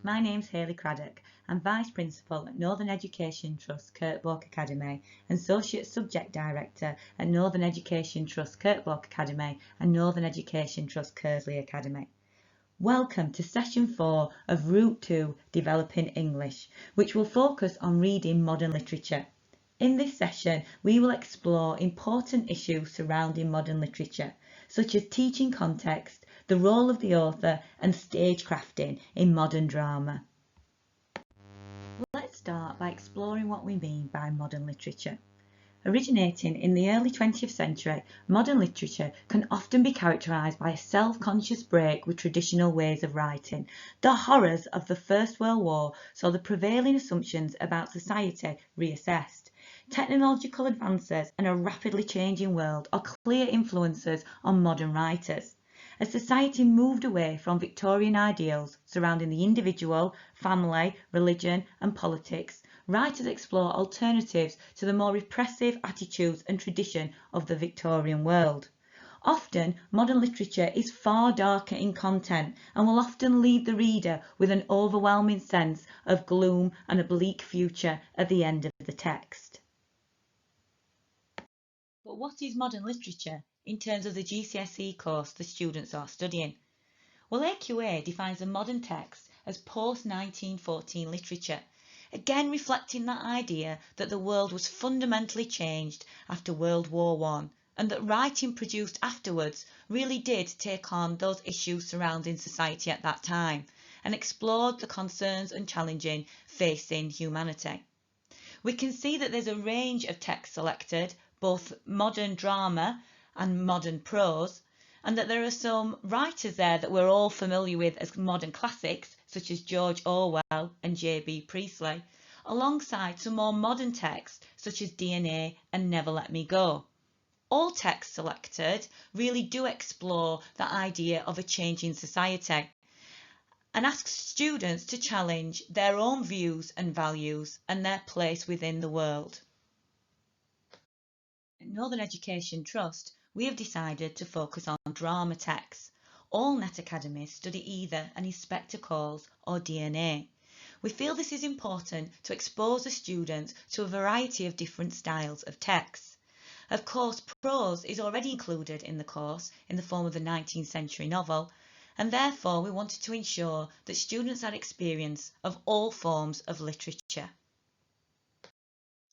my name's Mrs Craddock. I'm Vice Principal at Northern Education Trust Kirkbourne Academy and Associate Subject Director at Northern Education Trust Kirkbourne Academy and Northern Education Trust Kersley Academy. Welcome to Session 4 of Route 2 Developing English, which will focus on reading modern literature. In this session, we will explore important issues surrounding modern literature, such as teaching context, the role of the author, and stagecrafting in modern drama. Let's start by exploring what we mean by modern literature. Originating in the early 20th century, modern literature can often be characterised by a self-conscious break with traditional ways of writing. The horrors of the First World War saw the prevailing assumptions about society reassessed. Technological advances and a rapidly changing world are clear influences on modern writers. As society moved away from Victorian ideals surrounding the individual, family, religion and politics, writers explore alternatives to the more repressive attitudes and tradition of the Victorian world. Often, modern literature is far darker in content and will often leave the reader with an overwhelming sense of gloom and a bleak future at the end of the text. But what is modern literature in terms of the GCSE course the students are studying? Well, AQA defines a modern text as post-1914 literature, again reflecting that idea that the world was fundamentally changed after World War I and that writing produced afterwards really did take on those issues surrounding society at that time and explored the concerns and challenges facing humanity. We can see that there's a range of texts selected, both modern drama and modern prose, and that there are some writers there that we're all familiar with as modern classics, such as George Orwell and J.B. Priestley, alongside some more modern texts such as DNA and Never Let Me Go. All texts selected really do explore the idea of a changing society and ask students to challenge their own views and values and their place within the world. At Northern Education Trust, we have decided to focus on drama texts. All NET academies study either an Inspector Calls or DNA. We feel this is important to expose the students to a variety of different styles of texts. Of course, prose is already included in the course in the form of the 19th century novel, and therefore we wanted to ensure that students had experience of all forms of literature.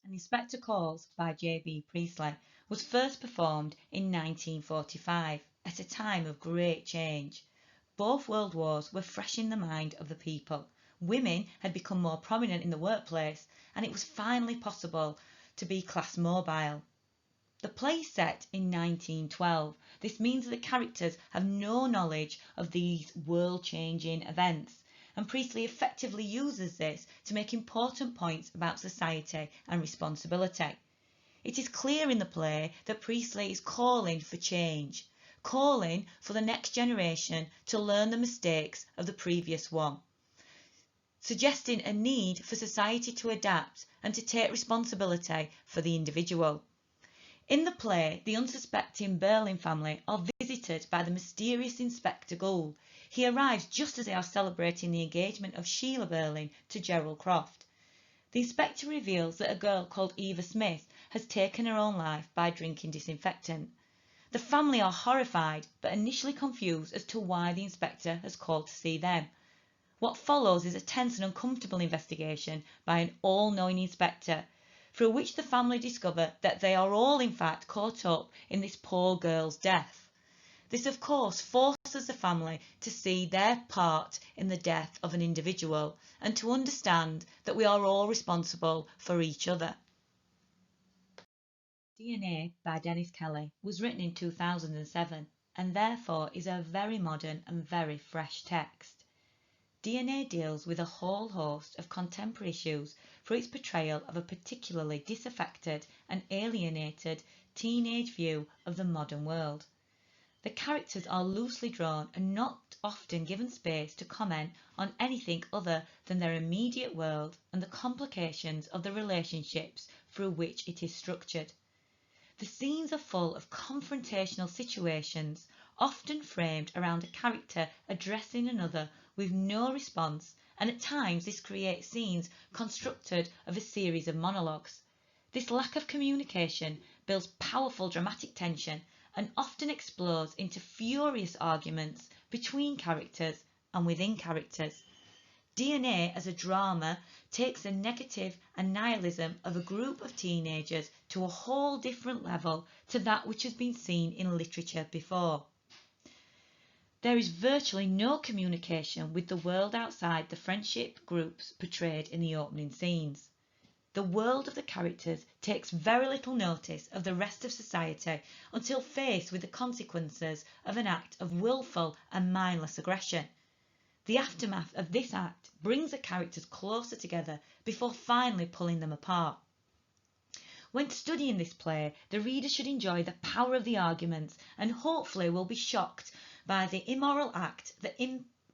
An Inspector Calls by J.B. Priestley was first performed in 1945 at a time of great change. Both world wars were fresh in the mind of the people. Women had become more prominent in the workplace and it was finally possible to be class mobile. The play is set in 1912. This means that the characters have no knowledge of these world-changing events, and Priestley effectively uses this to make important points about society and responsibility. It is clear in the play that Priestley is calling for change, calling for the next generation to learn the mistakes of the previous one, suggesting a need for society to adapt and to take responsibility for the individual. In the play, the unsuspecting Berlin family are visited by the mysterious Inspector Gould. He arrives just as they are celebrating the engagement of Sheila Berlin to Gerald Croft. The inspector reveals that a girl called Eva Smith has taken her own life by drinking disinfectant. The family are horrified but initially confused as to why the inspector has called to see them. What follows is a tense and uncomfortable investigation by an all-knowing inspector, through which the family discover that they are all in fact caught up in this poor girl's death. This of course forces the family to see their part in the death of an individual and to understand that we are all responsible for each other. DNA by Dennis Kelly was written in 2007 and therefore is a very modern and very fresh text. DNA deals with a whole host of contemporary issues for its portrayal of a particularly disaffected and alienated teenage view of the modern world. The characters are loosely drawn and not often given space to comment on anything other than their immediate world and the complications of the relationships through which it is structured. The scenes are full of confrontational situations, often framed around a character addressing another with no response and at times this creates scenes constructed of a series of monologues. This lack of communication builds powerful dramatic tension and often explodes into furious arguments between characters and within characters. DNA as a drama takes the negative and nihilism of a group of teenagers to a whole different level to that which has been seen in literature before. There is virtually no communication with the world outside the friendship groups portrayed in the opening scenes. The world of the characters takes very little notice of the rest of society until faced with the consequences of an act of willful and mindless aggression. The aftermath of this act brings the characters closer together before finally pulling them apart. When studying this play, the reader should enjoy the power of the arguments and hopefully will be shocked by the immoral act that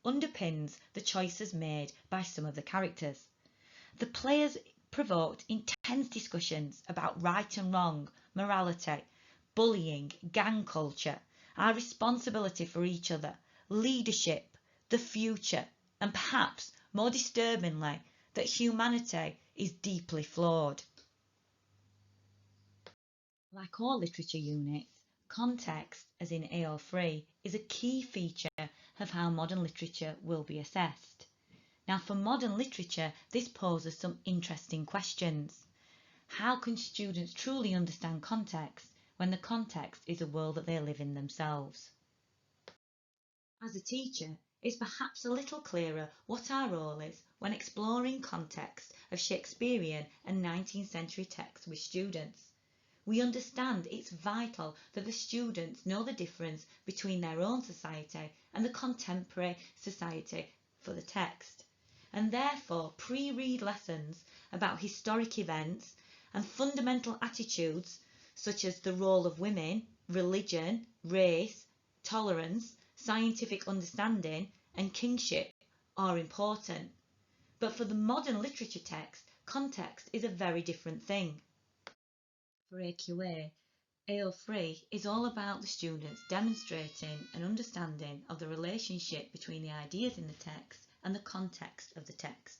underpins the choices made by some of the characters. The players provoked intense discussions about right and wrong, morality, bullying, gang culture, our responsibility for each other, leadership, the future, and perhaps more disturbingly, that humanity is deeply flawed. Like all literature units, context, as in AO3, is a key feature of how modern literature will be assessed. Now, for modern literature, this poses some interesting questions. How can students truly understand context when the context is a world that they live in themselves? As a teacher, it's perhaps a little clearer what our role is when exploring context of Shakespearean and 19th century texts with students. We understand it's vital that the students know the difference between their own society and the contemporary society for the text, and therefore pre-read lessons about historic events and fundamental attitudes such as the role of women, religion, race, tolerance, scientific understanding and kingship are important. But for the modern literature text, context is a very different thing. For AQA, AO3 is all about the students demonstrating an understanding of the relationship between the ideas in the text and the context of the text.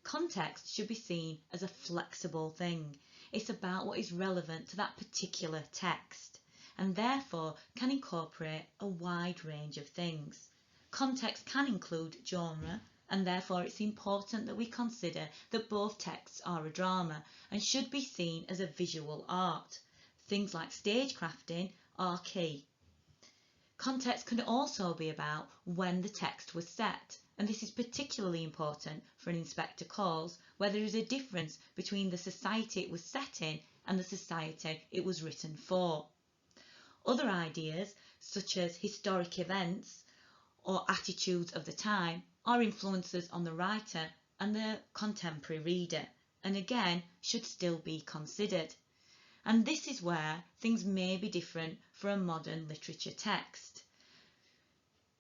Context should be seen as a flexible thing. It's about what is relevant to that particular text, and therefore can incorporate a wide range of things. Context can include genre, and therefore it's important that we consider that both texts are a drama and should be seen as a visual art. Things like stagecrafting are key. Context can also be about when the text was set, and this is particularly important for an inspector calls, where there is a difference between the society it was set in and the society it was written for. Other ideas, such as historic events or attitudes of the time, are influences on the writer and the contemporary reader, and again should still be considered. And this is where things may be different for a modern literature text.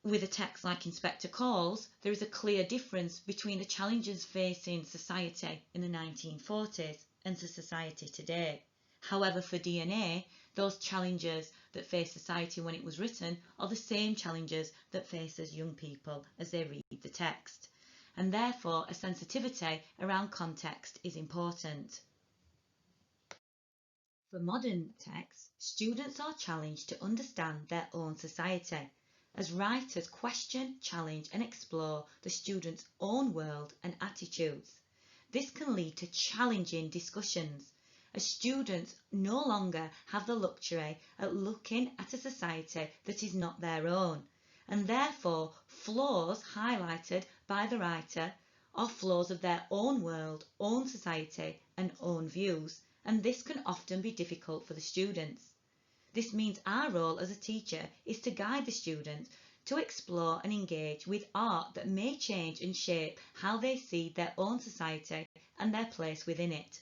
With a text like Inspector Calls, there is a clear difference between the challenges facing society in the 1940s and to society today. However, for DNA, those challenges that face society when it was written are the same challenges that faces young people as they read the text, and therefore a sensitivity around context is important. For modern texts, students are challenged to understand their own society, as writers question, challenge and explore the students' own world and attitudes. This can lead to challenging discussions, as students no longer have the luxury at looking at a society that is not their own, and therefore flaws highlighted by the writer are flaws of their own world, own society and own views, and this can often be difficult for the students. This means our role as a teacher is to guide the students to explore and engage with art that may change and shape how they see their own society and their place within it.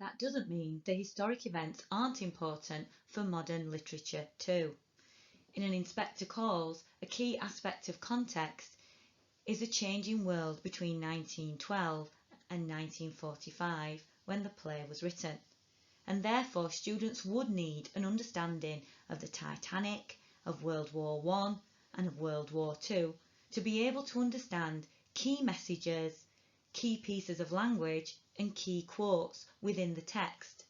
That doesn't mean that historic events aren't important for modern literature too. In An Inspector Calls, a key aspect of context is the changing world between 1912 and 1945 when the play was written, and therefore students would need an understanding of the Titanic, of World War I and of World War II to be able to understand key messages, key pieces of language and key quotes within the text.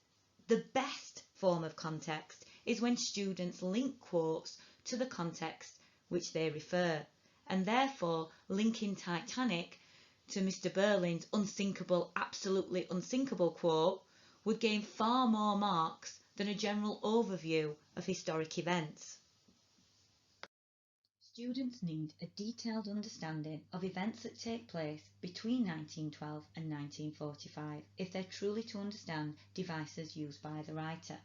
The best form of context is when students link quotes to the context which they refer, and therefore linking Titanic to Mr. Berlin's unsinkable, absolutely unsinkable quote would gain far more marks than a general overview of historic events. Students need a detailed understanding of events that take place between 1912 and 1945 if they're truly to understand devices used by the writer.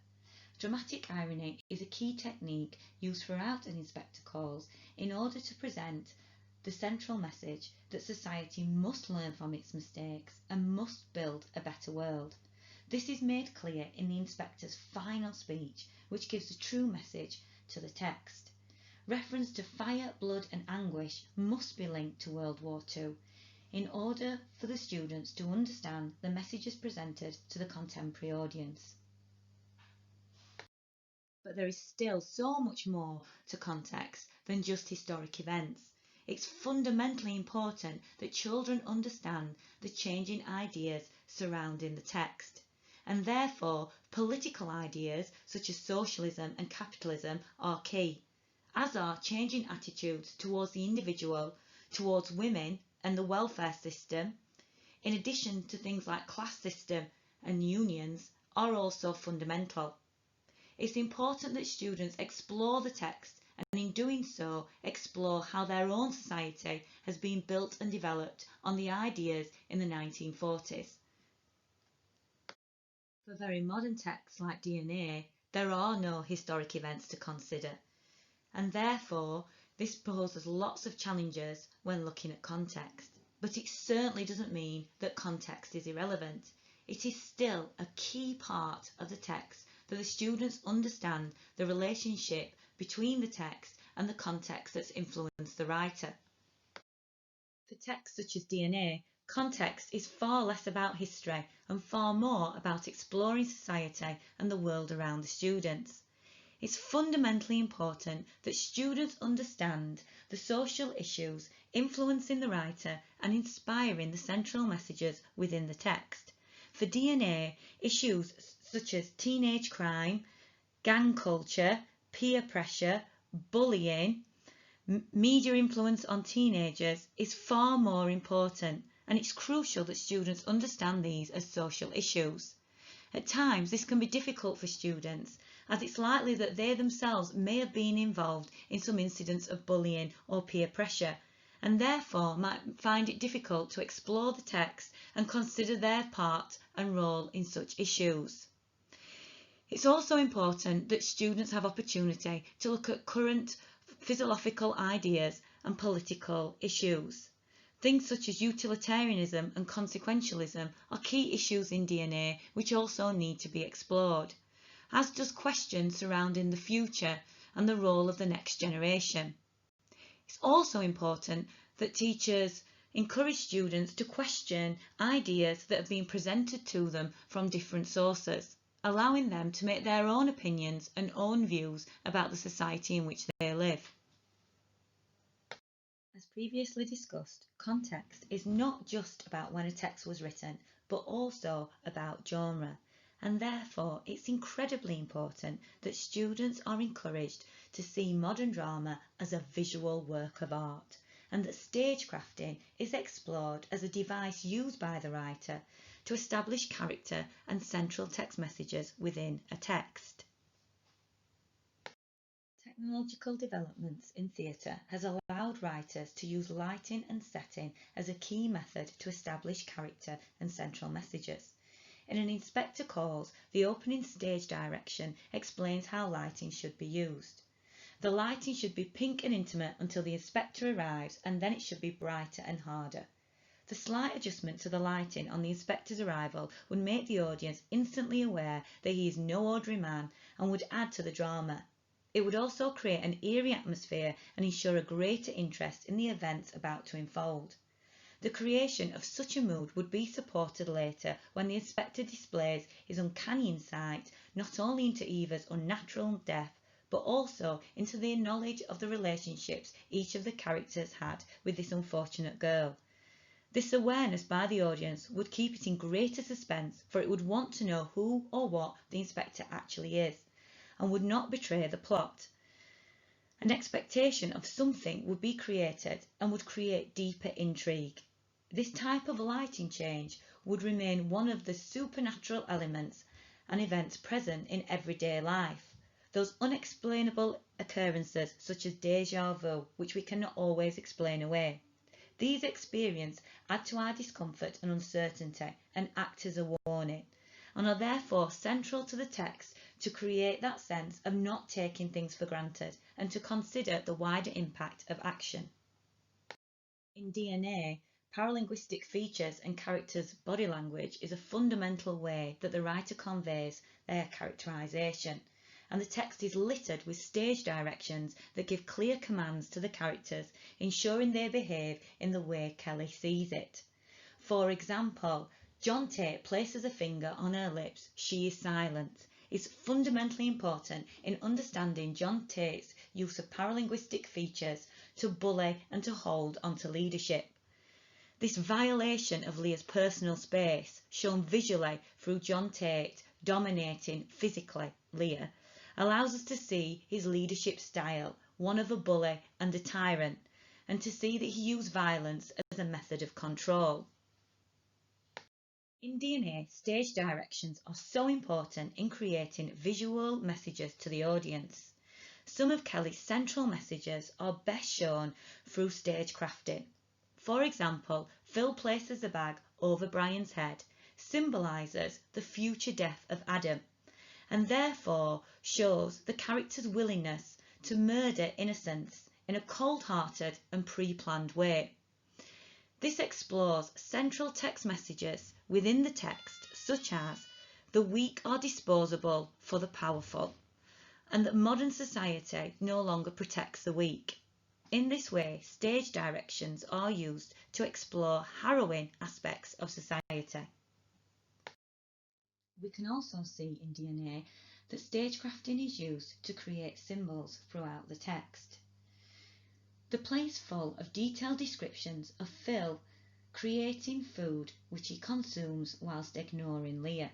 Dramatic irony is a key technique used throughout an inspector calls in order to present the central message that society must learn from its mistakes and must build a better world. This is made clear in the inspector's final speech, which gives the true message to the text. Reference to fire, blood and anguish must be linked to World War II in order for the students to understand the messages presented to the contemporary audience. But there is still so much more to context than just historic events. It's fundamentally important that children understand the changing ideas surrounding the text, and therefore political ideas such as socialism and capitalism are key, as are changing attitudes towards the individual, towards women and the welfare system, in addition to things like class system and unions, are also fundamental. It's important that students explore the text and in doing so explore how their own society has been built and developed on the ideas in the 1940s. For very modern texts like DNA, there are no historic events to consider, and therefore this poses lots of challenges when looking at context. But it certainly doesn't mean that context is irrelevant. It is still a key part of the text that the students understand the relationship between the text and the context that's influenced the writer. For texts such as DNA, context is far less about history and far more about exploring society and the world around the students. It's fundamentally important that students understand the social issues influencing the writer and inspiring the central messages within the text. For DNA, issues such as teenage crime, gang culture, peer pressure, bullying, media influence on teenagers is far more important, and it's crucial that students understand these as social issues. At times this can be difficult for students, as it's likely that they themselves may have been involved in some incidents of bullying or peer pressure, and therefore might find it difficult to explore the text and consider their part and role in such issues. It's also important that students have opportunity to look at current philosophical ideas and political issues. Things such as utilitarianism and consequentialism are key issues in DNA which also need to be explored, as does questions surrounding the future and the role of the next generation. It's also important that teachers encourage students to question ideas that have been presented to them from different sources, allowing them to make their own opinions and own views about the society in which they live. As previously discussed, context is not just about when a text was written, but also about genre, and therefore it's incredibly important that students are encouraged to see modern drama as a visual work of art, and that stagecrafting is explored as a device used by the writer to establish character and central text messages within a text. Technological developments in theatre has allowed writers to use lighting and setting as a key method to establish character and central messages. In An Inspector Calls, the opening stage direction explains how lighting should be used. The lighting should be pink and intimate until the inspector arrives, and then it should be brighter and harder. The slight adjustment to the lighting on the inspector's arrival would make the audience instantly aware that he is no ordinary man and would add to the drama. It would also create an eerie atmosphere and ensure a greater interest in the events about to unfold. The creation of such a mood would be supported later when the inspector displays his uncanny insight not only into Eva's unnatural death, but also into their knowledge of the relationships each of the characters had with this unfortunate girl. This awareness by the audience would keep it in greater suspense, for it would want to know who or what the inspector actually is, and would not betray the plot. An expectation of something would be created and would create deeper intrigue. This type of lighting change would remain one of the supernatural elements and events present in everyday life, those unexplainable occurrences such as déjà vu, which we cannot always explain away. These experiences add to our discomfort and uncertainty and act as a warning, and are therefore central to the text to create that sense of not taking things for granted and to consider the wider impact of action. In DNA, paralinguistic features and characters' body language is a fundamental way that the writer conveys their characterisation, and the text is littered with stage directions that give clear commands to the characters, ensuring they behave in the way Kelly sees it. For example, John Tate places a finger on her lips. She is silent. Is fundamentally important in understanding John Tate's use of paralinguistic features to bully and to hold onto leadership. This violation of Leah's personal space, shown visually through John Tate dominating physically Leah, allows us to see his leadership style, one of a bully and a tyrant, and to see that he used violence as a method of control. In DNA, stage directions are so important in creating visual messages to the audience. Some of Kelly's central messages are best shown through stage crafting. For example, Phil places the bag over Brian's head, symbolises the future death of Adam, and therefore shows the character's willingness to murder innocents in a cold-hearted and pre-planned way. This explores central text messages within the text, such as the weak are disposable for the powerful, and that modern society no longer protects the weak. In this way, stage directions are used to explore harrowing aspects of society. We can also see in DNA that stagecrafting is used to create symbols throughout the text. The play is full of detailed descriptions of Phil creating food which he consumes whilst ignoring Leah.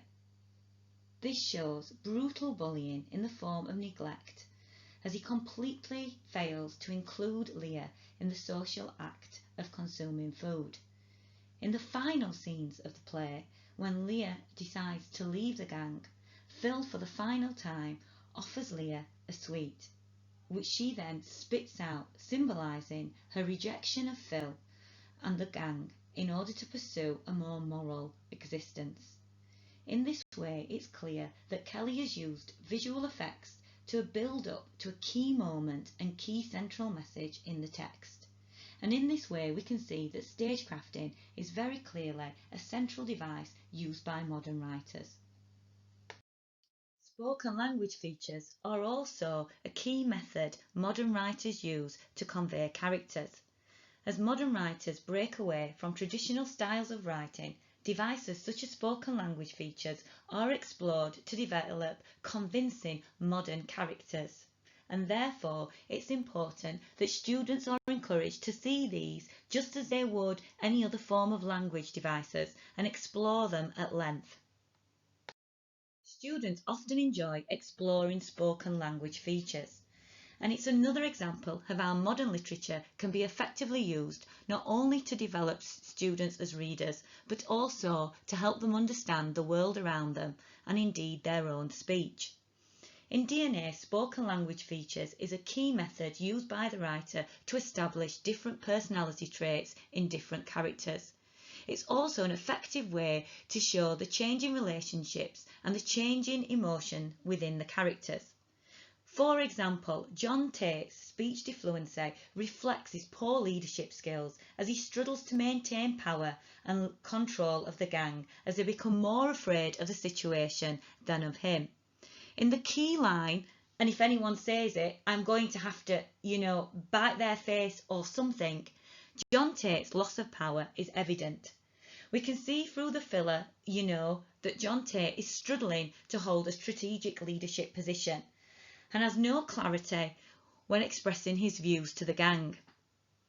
This shows brutal bullying in the form of neglect, as he completely fails to include Leah in the social act of consuming food. In the final scenes of the play, when Leah decides to leave the gang, Phil for the final time offers Leah a sweet, which she then spits out, symbolising her rejection of Phil and the gang in order to pursue a more moral existence. In this way, it's clear that Kelly has used visual effects to build up to a key moment and key central message in the text. And in this way, we can see that stagecrafting is very clearly a central device used by modern writers. Spoken language features are also a key method modern writers use to convey characters. As modern writers break away from traditional styles of writing, devices such as spoken language features are explored to develop convincing modern characters. And therefore, it's important that students are encouraged to see these just as they would any other form of language devices and explore them at length. Students often enjoy exploring spoken language features, and it's another example of how modern literature can be effectively used not only to develop students as readers, but also to help them understand the world around them and indeed their own speech. In DNA, spoken language features is a key method used by the writer to establish different personality traits in different characters. It's also an effective way to show the changing relationships and the changing emotion within the characters. For example, John Tate's speech defluency reflects his poor leadership skills as he struggles to maintain power and control of the gang as they become more afraid of the situation than of him. In the key line, and if anyone says it, I'm going to have to, bite their face or something, John Tate's loss of power is evident. We can see through the filler, that John Tate is struggling to hold a strategic leadership position. and has no clarity when expressing his views to the gang.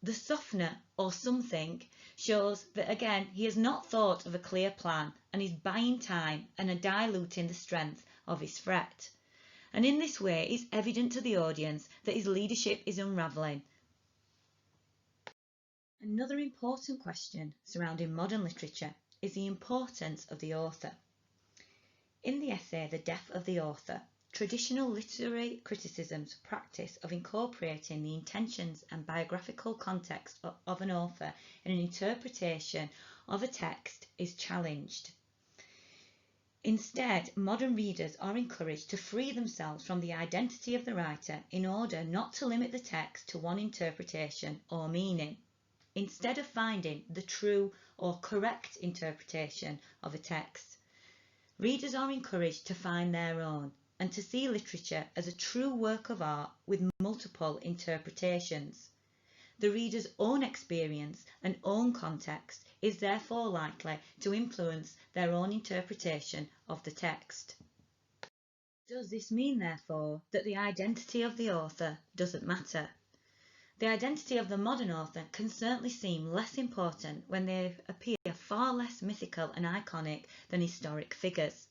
The softener, or something, shows that again he has not thought of a clear plan and is buying time and are diluting the strength of his threat. And in this way it's evident to the audience that his leadership is unravelling. Another important question surrounding modern literature is the importance of the author. In the essay The Death of the Author, traditional literary criticism's practice of incorporating the intentions and biographical context of an author in an interpretation of a text is challenged. Instead, modern readers are encouraged to free themselves from the identity of the writer in order not to limit the text to one interpretation or meaning. Instead of finding the true or correct interpretation of a text, readers are encouraged to find their own and to see literature as a true work of art with multiple interpretations. The reader's own experience and own context is therefore likely to influence their own interpretation of the text. Does this mean, therefore, that the identity of the author doesn't matter? The identity of the modern author can certainly seem less important when they appear far less mythical and iconic than historic figures.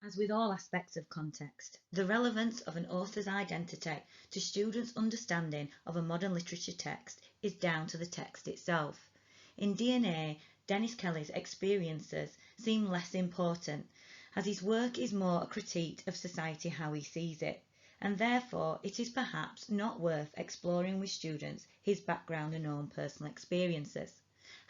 As with all aspects of context, the relevance of an author's identity to students' understanding of a modern literature text is down to the text itself. In DNA, Dennis Kelly's experiences seem less important, as his work is more a critique of society how he sees it, and therefore it is perhaps not worth exploring with students his background and own personal experiences.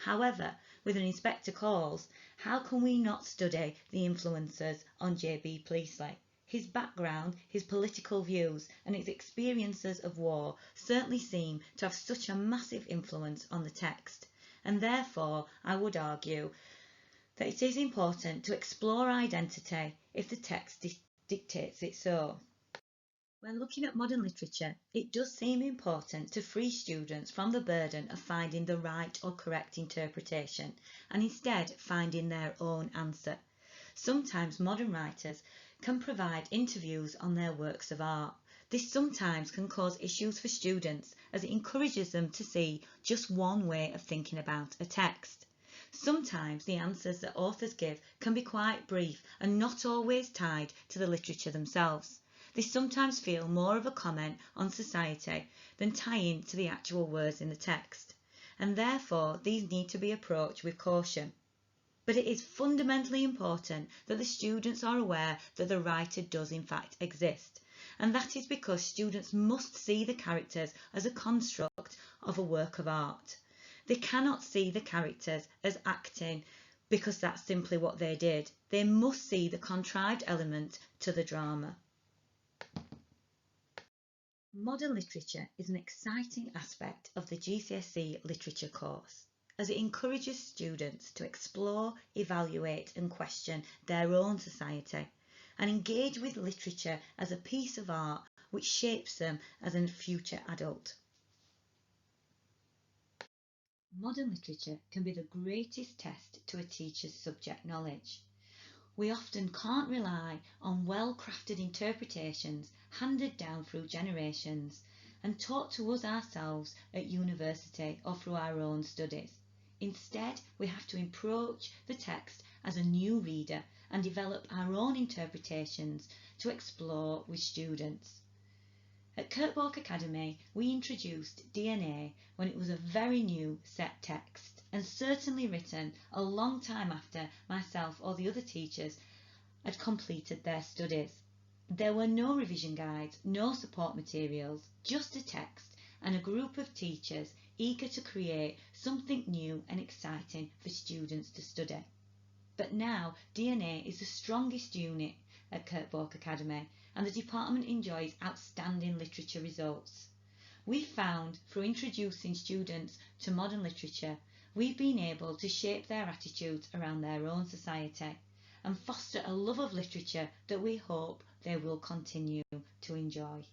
However, with An Inspector Calls, how can we not study the influences on J.B. Priestley? His background, his political views and his experiences of war certainly seem to have such a massive influence on the text, and therefore I would argue that it is important to explore identity if the text dictates it so. When looking at modern literature, it does seem important to free students from the burden of finding the right or correct interpretation and instead finding their own answer. Sometimes modern writers can provide interviews on their works of art. This sometimes can cause issues for students as it encourages them to see just one way of thinking about a text. Sometimes the answers that authors give can be quite brief and not always tied to the literature themselves. They sometimes feel more of a comment on society than tying to the actual words in the text, and therefore these need to be approached with caution. But it is fundamentally important that the students are aware that the writer does in fact exist, and that is because students must see the characters as a construct of a work of art. They cannot see the characters as acting because that's simply what they did. They must see the contrived element to the drama. Modern literature is an exciting aspect of the GCSE literature course, as it encourages students to explore, evaluate and question their own society and engage with literature as a piece of art which shapes them as a future adult. Modern literature can be the greatest test to a teacher's subject knowledge. We often can't rely on well-crafted interpretations handed down through generations and taught to us ourselves at university or through our own studies. Instead, we have to approach the text as a new reader and develop our own interpretations to explore with students. At Kirkborg Academy, we introduced DNA when it was a very new set text and certainly written a long time after myself or the other teachers had completed their studies. There were no revision guides, no support materials, just a text and a group of teachers eager to create something new and exciting for students to study. But now DNA is the strongest unit at Kirkborg Academy and the department enjoys outstanding literature results. We found through introducing students to modern literature, we've been able to shape their attitudes around their own society and foster a love of literature that we hope they will continue to enjoy.